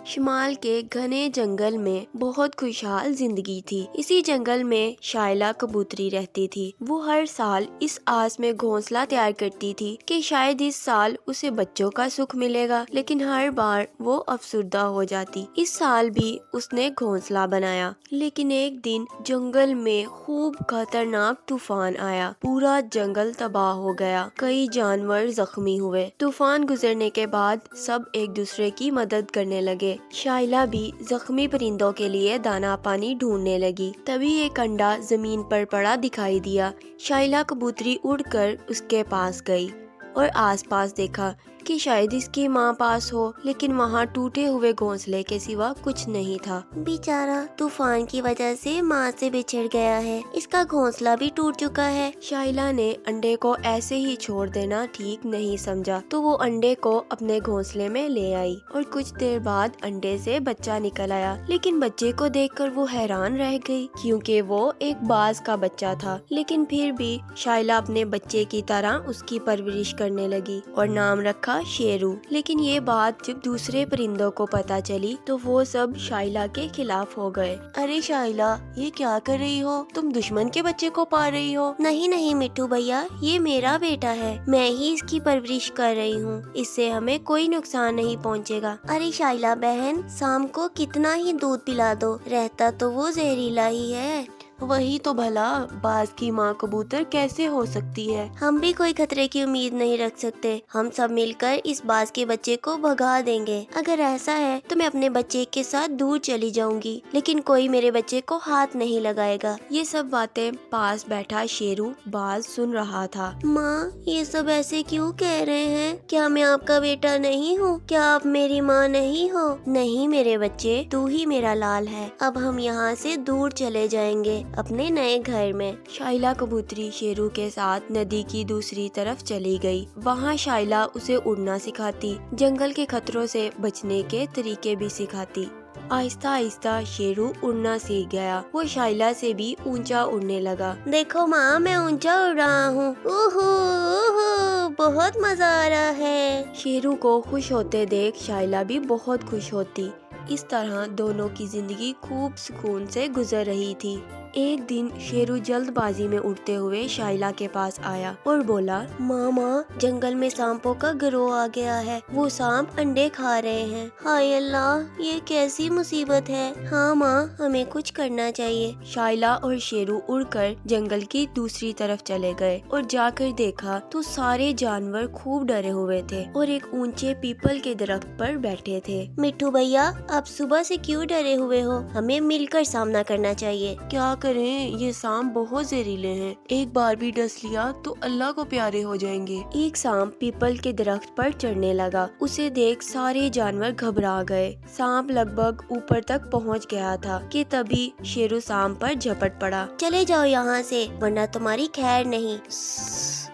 شمال کے گھنے جنگل میں بہت خوشحال زندگی تھی۔ اسی جنگل میں شائلہ کبوتری رہتی تھی۔ وہ ہر سال اس آس میں گھونسلہ تیار کرتی تھی کہ شاید اس سال اسے بچوں کا سکھ ملے گا، لیکن ہر بار وہ افسردہ ہو جاتی۔ اس سال بھی اس نے گھونسلہ بنایا، لیکن ایک دن جنگل میں خوب خطرناک طوفان آیا۔ پورا جنگل تباہ ہو گیا، کئی جانور زخمی ہوئے۔ طوفان گزرنے کے بعد سب ایک دوسرے کی مدد کرنے لگے۔ شائلہ بھی زخمی پرندوں کے لیے دانا پانی ڈھونڈنے لگی۔ تبھی ایک انڈا زمین پر پڑا دکھائی دیا۔ شائلہ کبوتری اڑ کر اس کے پاس گئی اور آس پاس دیکھا کہ شاید اس کی ماں پاس ہو، لیکن وہاں ٹوٹے ہوئے گھونسلے کے سوا کچھ نہیں تھا۔ بیچارہ طوفان کی وجہ سے ماں سے بچھڑ گیا ہے، اس کا گھونسلہ بھی ٹوٹ چکا ہے۔ شائلہ نے انڈے کو ایسے ہی چھوڑ دینا ٹھیک نہیں سمجھا، تو وہ انڈے کو اپنے گھونسلے میں لے آئی اور کچھ دیر بعد انڈے سے بچہ نکل آیا۔ لیکن بچے کو دیکھ کر وہ حیران رہ گئی، کیونکہ وہ ایک باز کا بچہ تھا۔ لیکن پھر بھی شائلہ اپنے بچے کی طرح اس کی پرورش کرنے لگی اور نام رکھا شیرو۔ لیکن یہ بات جب دوسرے پرندوں کو پتا چلی تو وہ سب شائلہ کے خلاف ہو گئے۔ ارے شائلہ، یہ کیا کر رہی ہو؟ تم دشمن کے بچے کو پال رہی ہو؟ نہیں نہیں مٹھو بھیا، یہ میرا بیٹا ہے، میں ہی اس کی پرورش کر رہی ہوں، اس سے ہمیں کوئی نقصان نہیں پہنچے گا۔ ارے شائلہ بہن، شام کو کتنا ہی دودھ پلا دو، رہتا تو وہ زہریلا ہی ہے۔ وہی تو بھلا، باز کی ماں کبوتر کیسے ہو سکتی ہے؟ ہم بھی کوئی خطرے کی امید نہیں رکھ سکتے، ہم سب مل کر اس باز کے بچے کو بھگا دیں گے۔ اگر ایسا ہے تو میں اپنے بچے کے ساتھ دور چلی جاؤں گی، لیکن کوئی میرے بچے کو ہاتھ نہیں لگائے گا۔ یہ سب باتیں پاس بیٹھا شیرو باز سن رہا تھا۔ ماں، یہ سب ایسے کیوں کہہ رہے ہیں؟ کیا میں آپ کا بیٹا نہیں ہوں؟ کیا آپ میری ماں نہیں ہو؟ نہیں میرے بچے، تو ہی میرا لال ہے۔ اب ہم یہاں سے دور چلے جائیں گے اپنے نئے گھر میں۔ شائلہ کبوتری شیرو کے ساتھ ندی کی دوسری طرف چلی گئی۔ وہاں شائلہ اسے اڑنا سکھاتی، جنگل کے خطروں سے بچنے کے طریقے بھی سکھاتی۔ آہستہ آہستہ شیرو اڑنا سیکھ گیا۔ وہ شائلہ سے بھی اونچا اڑنے لگا۔ دیکھو ماں، میں اونچا اڑ رہا ہوں، اوہو بہت مزہ آ رہا ہے۔ شیرو کو خوش ہوتے دیکھ شائلہ بھی بہت خوش ہوتی۔ اس طرح دونوں کی زندگی خوب سکون سے گزر رہی تھی۔ ایک دن شیرو جلد بازی میں اڑتے ہوئے شائلہ کے پاس آیا اور بولا، ماں جنگل میں سانپوں کا گروہ آ گیا ہے، وہ سانپ انڈے کھا رہے ہیں۔ ہائے اللہ، یہ کیسی مصیبت ہے۔ ہاں ماں، ہمیں کچھ کرنا چاہیے۔ شائلہ اور شیرو اڑ کر جنگل کی دوسری طرف چلے گئے اور جا کر دیکھا تو سارے جانور خوب ڈرے ہوئے تھے اور ایک اونچے پیپل کے درخت پر بیٹھے تھے۔ مٹھو بھیا، آپ صبح سے کیوں ڈرے ہوئے ہو؟ ہمیں مل کر سامنا کرنا چاہیے۔ کیا کریں، یہ سانپ بہت زہریلے ہیں، ایک بار بھی ڈس لیا تو اللہ کو پیارے ہو جائیں گے۔ ایک سانپ پیپل کے درخت پر چڑھنے لگا، اسے دیکھ سارے جانور گھبرا گئے۔ سانپ لگ بھگ اوپر تک پہنچ گیا تھا کہ تبھی شیرو سانپ پر جھپٹ پڑا۔ چلے جاؤ یہاں سے، ورنہ تمہاری خیر نہیں۔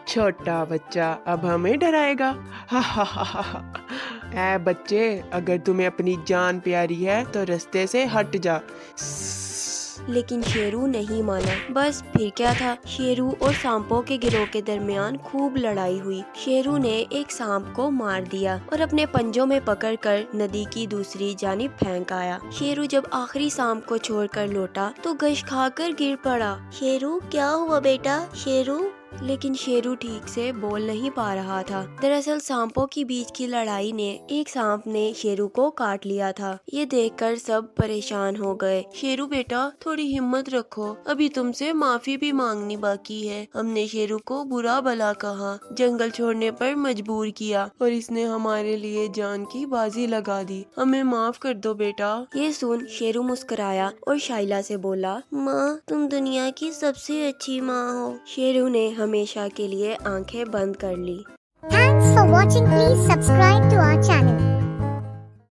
چھوٹا بچہ اب ہمیں ڈرائے گا؟ اے بچے، اگر تمہیں اپنی جان پیاری ہے تو رستے سے ہٹ جا۔ لیکن شیرو نہیں مانا۔ بس پھر کیا تھا، شیرو اور سانپوں کے گروہ کے درمیان خوب لڑائی ہوئی۔ شیرو نے ایک سانپ کو مار دیا اور اپنے پنجوں میں پکڑ کر ندی کی دوسری جانب پھینک آیا۔ شیرو جب آخری سانپ کو چھوڑ کر لوٹا تو گش کھا کر گر پڑا۔ شیرو، کیا ہوا بیٹا؟ شیرو؟ لیکن شیرو ٹھیک سے بول نہیں پا رہا تھا۔ دراصل سانپوں کی بیچ کی لڑائی نے ایک سانپ نے شیرو کو کاٹ لیا تھا۔ یہ دیکھ کر سب پریشان ہو گئے۔ شیرو بیٹا، تھوڑی ہمت رکھو، ابھی تم سے معافی بھی مانگنی باقی ہے۔ ہم نے شیرو کو برا بھلا کہا، جنگل چھوڑنے پر مجبور کیا اور اس نے ہمارے لیے جان کی بازی لگا دی، ہمیں معاف کر دو بیٹا۔ یہ سن شیرو مسکرایا اور شائلہ سے بولا، ماں تم دنیا کی سب سے اچھی ماں ہو۔ شیرو نے ہمیشہ کے لیے آنکھیں بند کر لی۔ Thanks for watching. Please subscribe to our channel.